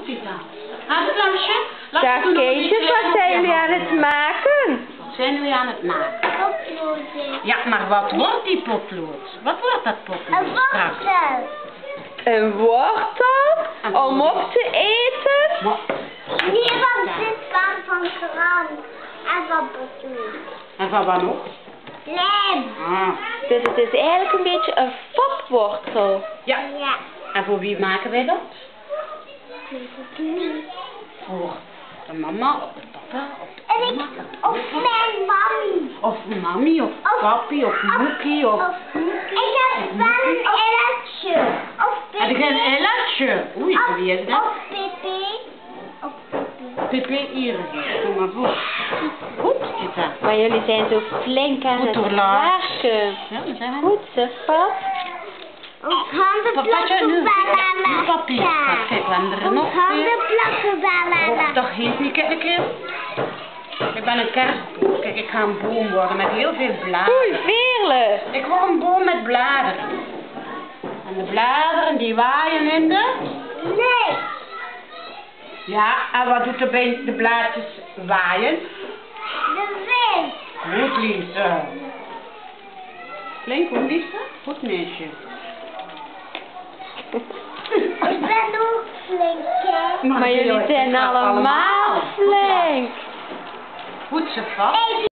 doet hij dan? Gaat het, Lansje? Dag kindjes, wat zijn jullie aan het maken? Wat zijn jullie aan het maken? Potlood. Ja, maar wat wordt die potlood? Wat wordt dat potlood Een straks? wortel. Een wortel om op te eten? Maar, Nee, want dit van krant. En van potlood. en van wat nog? Lijm. Ah. Dus het is eigenlijk een beetje een fopwortel. Ja, Ja. en voor wie maken wij dat? Ik weet het niet. Voor de mama, of de papa, of de En ik, oma, of mijn mami. of mami, of papi, of moekie, of... Ik heb wel een elletje. Of Heb je een elletje? Oei, voor wie is dat? Of Pippi. Of Pippi. Pepe hier. Kom maar voor. Goed, is dat. Maar jullie zijn zo flink aan Goed het doorlaat. werken. Ja, dat zijn we. Goed zo, pap. Ons handen Papatje, nu. plakken wel aan Papi. Kijk, we hebben er Ons nog handen twee. plakken wel aan Och, dat geeft niet. Kijk een keer. Ik ben een kerstboom. Kijk, ik ga een boom worden met heel veel bladeren. Oei, Veerle. Ik word een boom met bladeren. En de bladeren die waaien in de... Nee. Ja, en wat doet er bij de blaadjes waaien? De wind. Goed, liefde. Flink, hoe liefde? Goed, meisje. Ik ben ook flink, hè. Maar jullie zijn allemaal flink. Goed, ze vast.